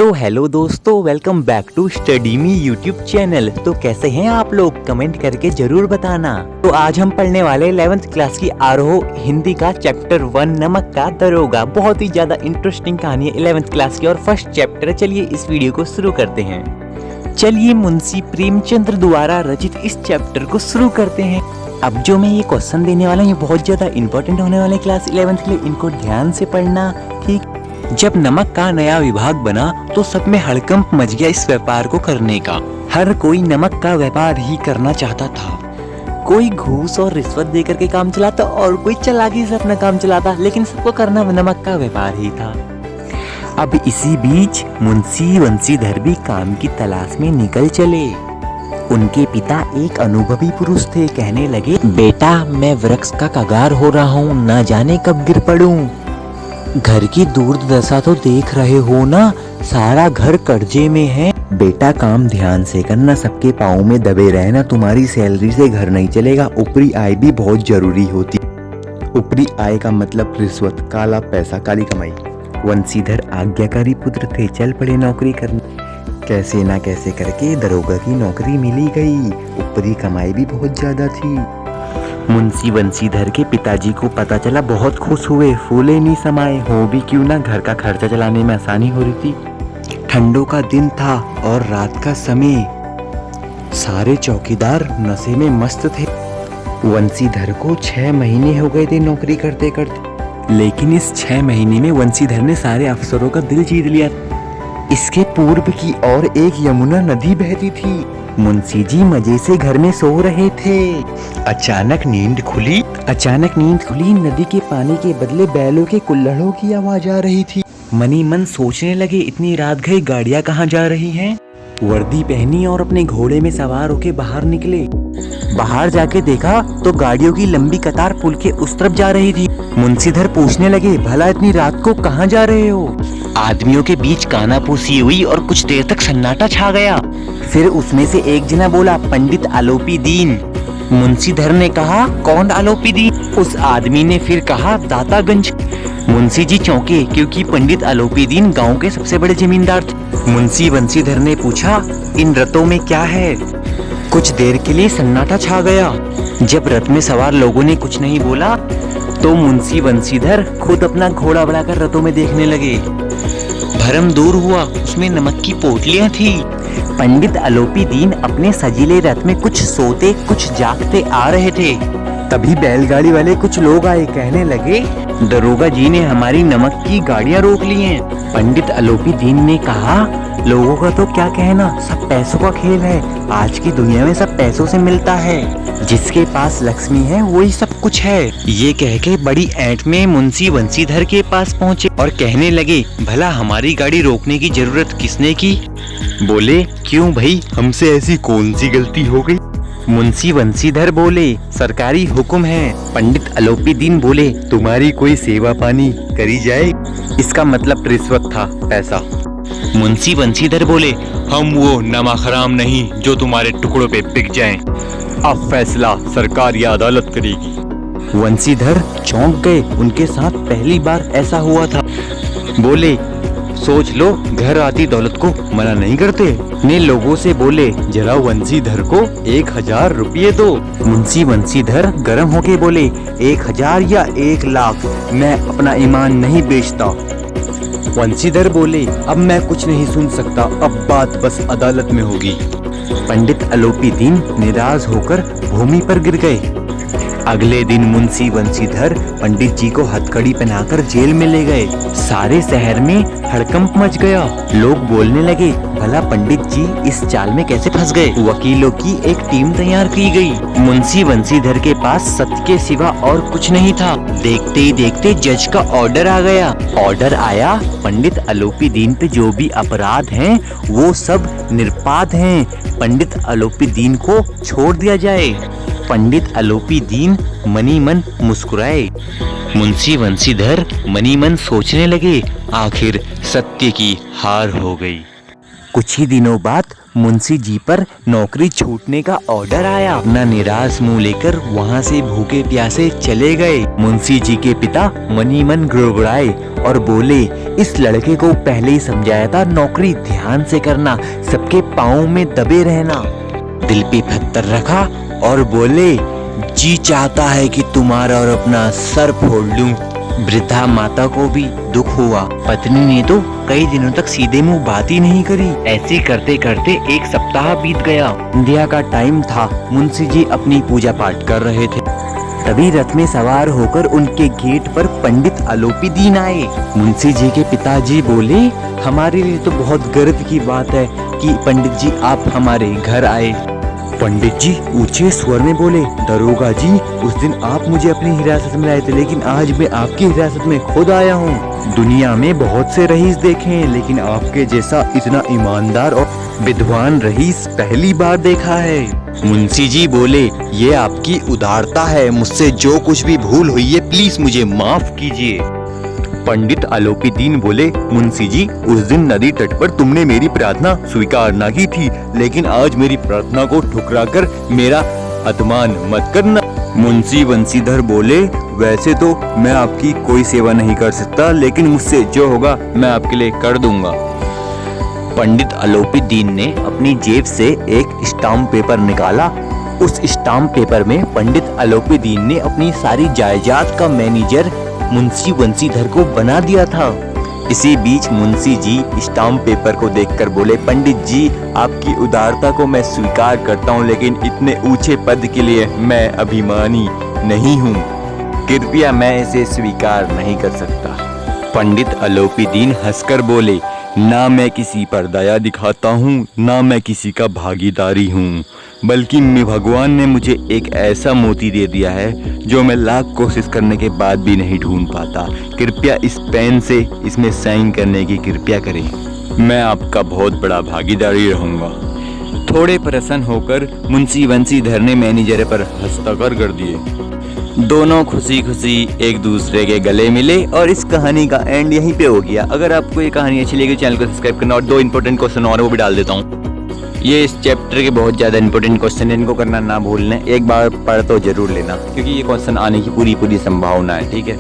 तो हेलो दोस्तों, welcome back to study me YouTube channel. तो कैसे हैं आप लोग, कमेंट करके जरूर बताना। तो आज हम पढ़ने वाले 11th क्लास की आरोह हिंदी का चैप्टर 1 नमक का दरोगा। बहुत ही ज्यादा इंटरेस्टिंग कहानी है 11th क्लास की और फर्स्ट चैप्टर। चलिए इस वीडियो को शुरू करते हैं। चलिए मुंशी प्रेमचंद्र द्वारा रचित इस चैप्टर को शुरू करते हैं। अब जो मैं ये क्वेश्चन देने वाला हूँ ये बहुत ज्यादा इंपॉर्टेंट होने वाले क्लास 11th के लिए, इनको ध्यान से पढ़ना, ठीक। जब नमक का नया विभाग बना तो सब में हड़कंप मच गया इस व्यापार को करने का। हर कोई नमक का व्यापार ही करना चाहता था। कोई घूस और रिश्वत देकर के काम चलाता और कोई चालाकी से अपना काम चलाता, लेकिन सबको करना नमक का व्यापार ही था। अब इसी बीच मुंशी बंशीधर भी काम की तलाश में निकल चले। उनके पिता एक अनुभवी पुरुष थे। कहने लगे, बेटा मैं वृक्ष का कगार हो रहा हूँ, न जाने कब गिर पड़ूं। घर की दुर्दशा तो देख रहे हो ना, सारा घर कर्जे में है। बेटा काम ध्यान से करना, सबके पाँव में दबे रहना। तुम्हारी सैलरी से घर नहीं चलेगा, ऊपरी आय भी बहुत जरूरी होती। ऊपरी आय का मतलब रिश्वत, काला पैसा, काली कमाई। वंशीधर आज्ञाकारी पुत्र थे, चल पड़े नौकरी करने। कैसे ना कैसे करके दरोगा की नौकरी मिली गई। ऊपरी कमाई भी बहुत ज्यादा थी। मुंशी बंशीधर के पिताजी को पता चला, बहुत खुश हुए, फूले नहीं समाये। हो भी क्यों ना, घर का खर्चा चलाने में आसानी हो रही थी। ठंडों का दिन था और रात का समय। सारे चौकीदार नशे में मस्त थे। वंशीधर को 6 महीने हो गए थे नौकरी करते करते, लेकिन इस 6 महीने में वंशीधर ने सारे अफसरों का दिल जीत लिया। इसके पूर्व की ओर एक यमुना नदी बहती थी। मुंशी जी मजे से घर में सो रहे थे। अचानक नींद खुली। नदी के पानी के बदले बैलों के कुल्हड़ों की आवाज आ रही थी। मनी मन सोचने लगे, इतनी रात गई, गाड़ियां कहाँ जा रही हैं? वर्दी पहनी और अपने घोड़े में सवार होके बाहर निकले। बाहर जाके देखा तो गाड़ियों की लंबी कतार पुल के उस तरफ जा रही थी। मुंशीधर पूछने लगे, भला इतनी रात को कहाँ जा रहे हो? आदमियों के बीच कानाफूसी हुई और कुछ देर तक सन्नाटा छा गया। फिर उसमें से एक जना बोला, पंडित आलोपी दीन। मुंशीधर ने कहा, कौन आलोपी दीन? उस आदमी ने फिर कहा, दातागंज। मुंशी जी चौंके, क्योंकि पंडित आलोपी दीन गांव के सबसे बड़े जमींदार थे। मुंशी बंशीधर ने पूछा, इन रथों में क्या है? कुछ देर के लिए सन्नाटा छा गया। जब रथ में सवार लोगों ने कुछ नहीं बोला तो मुंशी बंशीधर खुद अपना घोड़ा बढ़ाकर रथों में देखने लगे। भरम दूर हुआ, उसमें नमक की पोटलियां थी। पंडित आलोपी दीन अपने सजीले रथ में कुछ सोते कुछ जागते आ रहे थे। तभी बैलगाड़ी वाले कुछ लोग आए, कहने लगे, दरोगा जी ने हमारी नमक की गाड़ियां रोक ली हैं। पंडित आलोपी दीन ने कहा, लोगों का तो क्या कहना, सब पैसों का खेल है। आज की दुनिया में सब पैसों से मिलता है। जिसके पास लक्ष्मी है वही सब कुछ है। ये कह के बड़ी ऐंठ में मुंशी बंशीधर के पास पहुँचे और कहने लगे, भला हमारी गाड़ी रोकने की जरूरत किसने की? बोले, क्यों भाई, हमसे ऐसी कौन सी गलती हो गई? मुंशी बंशीधर बोले, सरकारी हुक्म है। पंडित आलोपी दीन बोले, तुम्हारी कोई सेवा पानी करी जाए? इसका मतलब रिश्वत था, पैसा। मुंशी बंशीधर बोले, हम वो नमक-हराम नहीं जो तुम्हारे टुकड़ों पे बिक जाएं। अब फैसला सरकार या अदालत करेगी। वंशीधर चौंक गए, उनके साथ पहली बार ऐसा हुआ था। बोले, सोच लो, घर आती दौलत को मना नहीं करते। ने लोगों से बोले, जरा वंशीधर को 1000 रुपये दो। मुंशी बंशीधर गर्म होके बोले, 1000 या 1 लाख, मैं अपना ईमान नहीं बेचता। वंशीधर बोले, अब मैं कुछ नहीं सुन सकता, अब बात बस अदालत में होगी। पंडित आलोपी दीन निराश होकर भूमि पर गिर गए। अगले दिन मुंशी बंशीधर पंडित जी को हथकड़ी पहनाकर जेल में ले गए। सारे शहर में हड़कंप मच गया। लोग बोलने लगे, भला पंडित जी इस जाल में कैसे फंस गए? वकीलों की एक टीम तैयार की गई। मुंशी बंशीधर के पास सत्य के सिवा और कुछ नहीं था। देखते ही देखते जज का ऑर्डर आ गया। ऑर्डर आया, पंडित आलोपी दीन पे जो भी अपराध हैं वो सब निरपाद हैं। पंडित आलोपी दीन को छोड़ दिया जाए। पंडित आलोपी दीन मनी मन मुस्कुराए। मुंशी बंशीधर मनी मन सोचने लगे, आखिर सत्य की हार हो गई। कुछ ही दिनों बाद मुंशी जी पर नौकरी छूटने का ऑर्डर आया। अपना निराश मुंह लेकर वहाँ से भूखे प्यासे चले गए। मुंशी जी के पिता मनी मन गिड़गिड़ाए और बोले, इस लड़के को पहले ही समझाया था, नौकरी ध्यान से करना, सबके पाँव में दबे रहना। दिल पे पत्थर रखा और बोले, जी चाहता है कि तुम्हारा और अपना सर फोड़ लूं। वृद्धा माता को भी दुख हुआ। पत्नी ने तो कई दिनों तक सीधे मुंह बात ही नहीं करी। ऐसे करते करते एक सप्ताह बीत गया। संध्या का टाइम था। मुंशी जी अपनी पूजा पाठ कर रहे थे। तभी रथ में सवार होकर उनके गेट पर पंडित आलोपी दीन आए। मुंशी जी के पिताजी बोले, हमारे लिए तो बहुत गर्व की बात है कि पंडित जी आप हमारे घर आए। पंडित जी ऊंचे स्वर में बोले, दरोगा जी, उस दिन आप मुझे अपनी हिरासत में लाए थे, लेकिन आज मैं आपकी हिरासत में खुद आया हूँ। दुनिया में बहुत से रईस देखे हैं, लेकिन आपके जैसा इतना ईमानदार और विद्वान रईस पहली बार देखा है। मुंशी जी बोले, ये आपकी उदारता है, मुझसे जो कुछ भी भूल हुई है प्लीज मुझे माफ कीजिए। पंडित आलोपी दीन बोले, मुंशी जी, उस दिन नदी तट पर तुमने मेरी प्रार्थना स्वीकार न की थी, लेकिन आज मेरी प्रार्थना को ठुकराकर मेरा अपमान मत करना। मुंशी बंसीधर बोले, वैसे तो मैं आपकी कोई सेवा नहीं कर सकता, लेकिन मुझसे जो होगा मैं आपके लिए कर दूंगा। पंडित आलोपी दीन ने अपनी जेब से एक स्टाम्प पेपर निकाला। उस स्टाम्प पेपर में पंडित आलोपी दीन ने अपनी सारी जायदाद का मैनेजर मुंशी बंसीधर को बना दिया था। इसी बीच मुंशी जी स्टाम्प पेपर को देखकर बोले, पंडित जी, आपकी उदारता को मैं स्वीकार करता हूँ, लेकिन इतने ऊंचे पद के लिए मैं अभिमानी नहीं हूँ, कृपया मैं इसे स्वीकार नहीं कर सकता। पंडित आलोपी दीन हंसकर बोले, ना मैं किसी पर दया दिखाता हूँ, ना मैं किसी का भागीदारी हूँ, बल्कि भगवान ने मुझे एक ऐसा मोती दे दिया है जो मैं लाख कोशिश करने के बाद भी नहीं ढूंढ पाता। कृपया इस पेन से इसमें साइन करने की कृपया करें, मैं आपका बहुत बड़ा भागीदारी रहूंगा। थोड़े प्रसन्न होकर मुंशी बंसीधर ने मैनेजर पर हस्ताक्षर कर दिए। दोनों खुशी खुशी एक दूसरे के गले मिले और इस कहानी का एंड यहीं पे हो गया। अगर आपको ये कहानी अच्छी लगी चैनल को सब्सक्राइब करना और 2 इंपॉर्टेंट क्वेश्चन और वो भी डाल देता हूँ। ये इस चैप्टर के बहुत ज़्यादा इंपॉर्टेंट क्वेश्चन है, इनको करना ना भूलना, एक बार पढ़ तो जरूर लेना, क्योंकि ये क्वेश्चन आने की पूरी संभावना है। ठीक है।